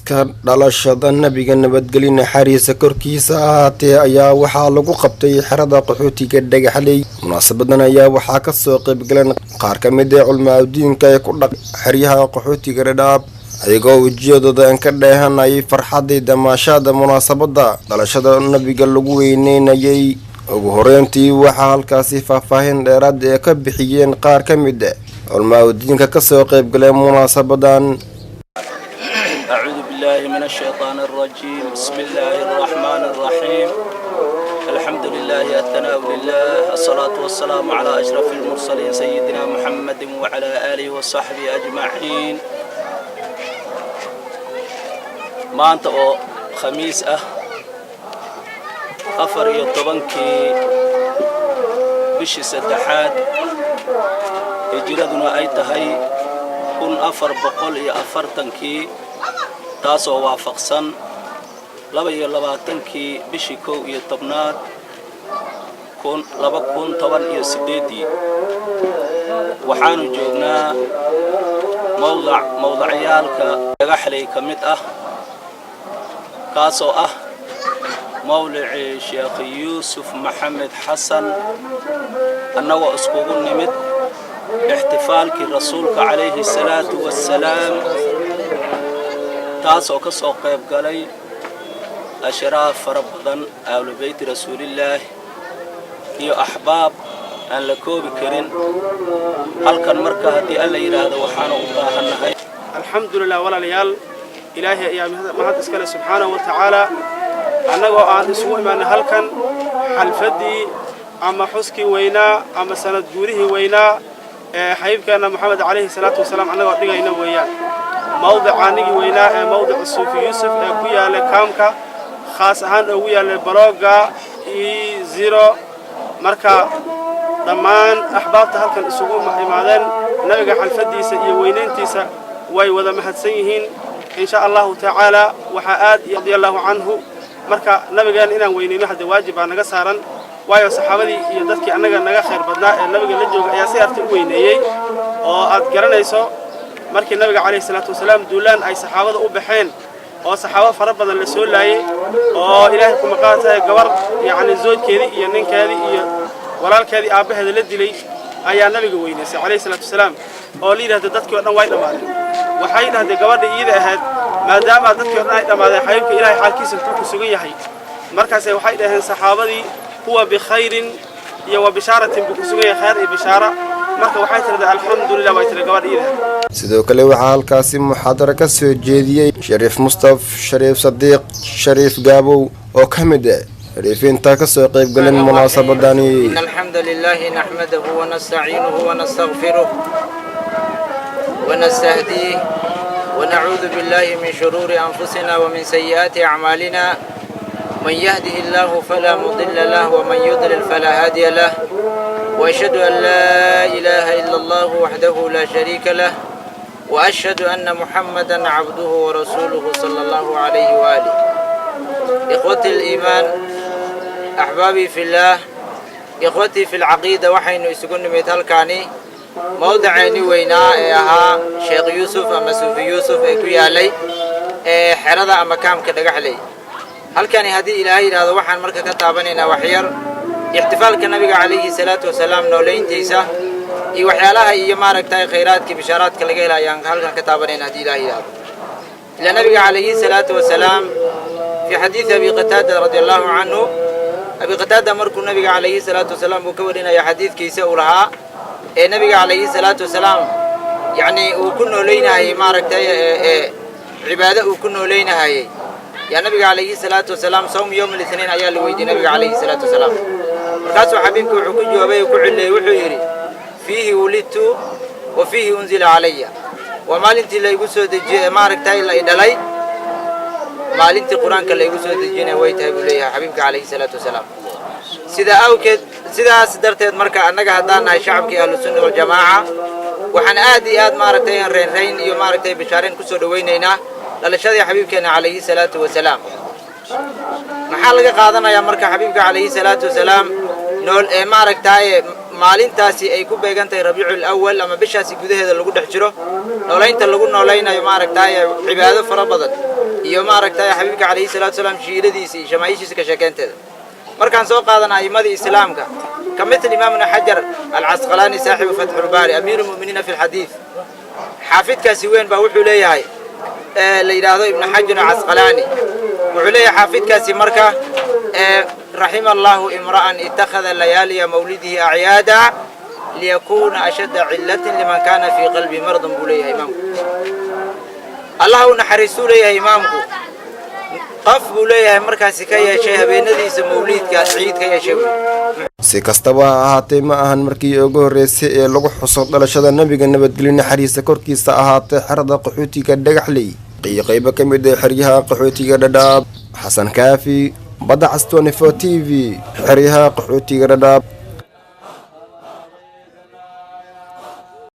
xuska dhalashada nabiga nabadgelyo naxariis korkiisa ahaatee ayaa waxaa lagu qabtay xerada qaxootiga dhagaxley. munaasabadan ayaa waxaa ka soo qayb galeen qaar ka mid ah culmaa diinka ee ku dhaq xeryaha qaxootiga Dhadhaab ayagoo wajiyadooda ka dheehanayay farxadda damaashada munaasabada dhalashada nabiga lagu weyneynayay. ugu horeyntii waxaa halkaasi faahfaahin dheeraad ah ka bixiyeen qaar ka mid ah culmaa diinka ka soo qayb galeen munaasabadan. أعوذ بالله من الشيطان الرجيم بسم الله الرحمن الرحيم الحمد لله الثناء لله الصلاة والسلام على أشرف المرسلين سيدنا محمد وعلى آله وصحبه أجمعين. ما أنت خميس أفر يطبنكي بشي سدحات هجرتنا أي تهي كن أفر بقول يا أفرتنكي taasoo waafaqsan 22kii bishii 11aad 2018 waxaanu joognaa mowdaciyaalka dhagaxley ka mid ah kaasoo ah mawlici Sheekh Yuusuf Maxamed Xasan annagoo iskugu nimid ixtifaalkii rasuulka calayhi salaatu wassalaam taasoo ka soo qayb galay ashraaf farabadan ahlu bayt rasuulillah iyo ahbaab aan la koobi karin. halkan marka hadii alla yiraahdo waxaan u baahanahay alxamdulillah walaalayaal ilaahay ayaa mahad iskale subhanahu wa ta'ala annagoo aan isugu imaanay halkan xalfadii ama xuskii weynaa ama sanad guurihii weynaa ee xaybkeena Maxamed calayhi salaatu wasalaam annagoo dhigayna weeyaan موضع عنيق وينا موضع الصوفي يوسف كويا لكامكا خاص هان ويا البلوغا زيرو مركا ضمان أحباب تهلكن السوق معدن نبي حلفدي سي وينين تيسا وي وذا محدسيهن إن شاء الله تعالى وحآد رضي الله عنه مركا نبي قال إنا وينين واحد واجب أنا قصارا وايو صحابتي يدك أنا خير بدنا نبي قال لجوا يا سيرت وينيي وأذكرنا يسوع markii nabiga kaleey salaatu wasalaam duulaan ay saxaabada u baxeen oo saxaabo fara badan la soo laayay oo ilaahay kuma qaatay gabar yaani zoojkeedii iyo ninkeedii iyo walaalkeedii aabaheeda la dilay ayaa nabiga weynaysay kaleey salaatu wasalaam oo liidahay dadkii oo dhan way dhamaadeen waxay yiraahdeen gabadha iyada ahayd maadaama dadkii oo dhan ay dhamaadeen xaybka ilaahay xaalkiisa ku sugan yahay markaas waxay dhaheen saxaabadii huwa bi khayrin iyo wa bisharatin ku sugan yahay khayr iyo bishara marka waxay tiraahdaa alxamdulillah way tiraahdaa gabadha iyada. sidoo kale waxaa halkaasi muxaadaro ka soo jeediyay Shariif Mustaf Shariif Sadiq Shariif Gaabow oo ka mid ah shariifinta ka soo qayb galeen munaasabadani. alxamdulillah nahmaduhu wa nasta'inuhu wa nastaghfiruh wa nastahdihi wa na'udhu billahi min shururi anfusina wa min sayyiati a'malina man yahdihillahu fala mudilla lahu wa man yudlil fala hadiya lahu وأشهد أن لا إله إلا الله وحده لا شريك له وأشهد أن محمدًا عبده ورسوله صلى الله عليه وآله. إخوتي الإيمان أحبابي في الله إخوتي في العقيدة وحين يسكن مثال كاني موضعيني ويناء شيخ يوسف أما صوفي يوسف كويا لي حرضة أما كام كدقح لي هل كان هذه إلهي هذا وحن مركة كتابنينا وحير احتفالك النبي عليه الصلاة والسلام نولين تيسا وحيالها هي ماركتاي خيراتك بشاراتك لقيلها يعني هل كان كتابنين هدي الله إله إلا النبي عليه الصلاة والسلام في حديث أبي قتادة رضي الله عنه أبي قتادة مركو النبي عليه الصلاة والسلام بكورنا يا حديث كيسا لها النبي عليه الصلاة والسلام يعني وكنا لينا هي ماركتاي عبادة وكنا لينا هي يا نبي عليه الصلاة والسلام صوم يوم الاثنين أيام الويد النبي عليه الصلاة والسلام مركز حبيبك وحكي جوابي وكعلي وحيري فيه ولدت وفيه أنزل علي ومالنت اللي يقصد مارك تاي اللي دلي مالنت القرآن كلا يقصد الجنة ويتها بليها حبيبك عليه الصلاة والسلام سيدا أوكد سيدا سدرت مركز أنك هدانا شعبك أهل السنة والجماعة وحن آدي مارك تاي رين يوم مارك تاي بشارين كسر وينينا للشذي حبيبك عليه الصلاة والسلام محل قادنا يا مركز حبيبك عليه الصلاة والسلام نول مارك تاي maalintaasi ay ku beegantahay Rabiicul Awwal ama bishaasi gudaheeda lagu dhex jiro nooleynta lagu nooleynayo maaragtay cibaado fara badan iyo maaragtay xabiibka calayhi salaatu wasalaam shiiradiisa iyo shamaaishiisa ka sheekeynteeda markaan soo qaadana a'imadii islaamka ka mid imaamna xajar alcasqalaani saaxibu fatxul baari amiiru lmu'miniina fi lxadiid xaafidkaasi weyn baa wuxuu leeyahay la yidhaahdo ibnu xajar alcasqalaani wuxuu leeyahay xaafidkaasi marka raxima allahu imra'an ittakhada layaaliya mawlidihi acyaada liyakuna ashadda cillatin liman kana fii qalbi mardun buu leeyahay imaamku allah u naxariistuu leeyahay imaamku qof buu leeyahay markaasi ka yeeshay habeenadiisa mawliidka ciid ka yeeshay si kastaba ha ahaatee ma ahan markii ugu horreysay ee lagu xuso dhalashada nabiga nabadgelyo naxariista korkiisa ahaatee xerada qaxootiga dhagaxley iyo qaybo ka mid ah xeryaha qaxootiga dhadhaab xasan kaafi badda cas 24 TV xeryaha qaxootiga dhadhaab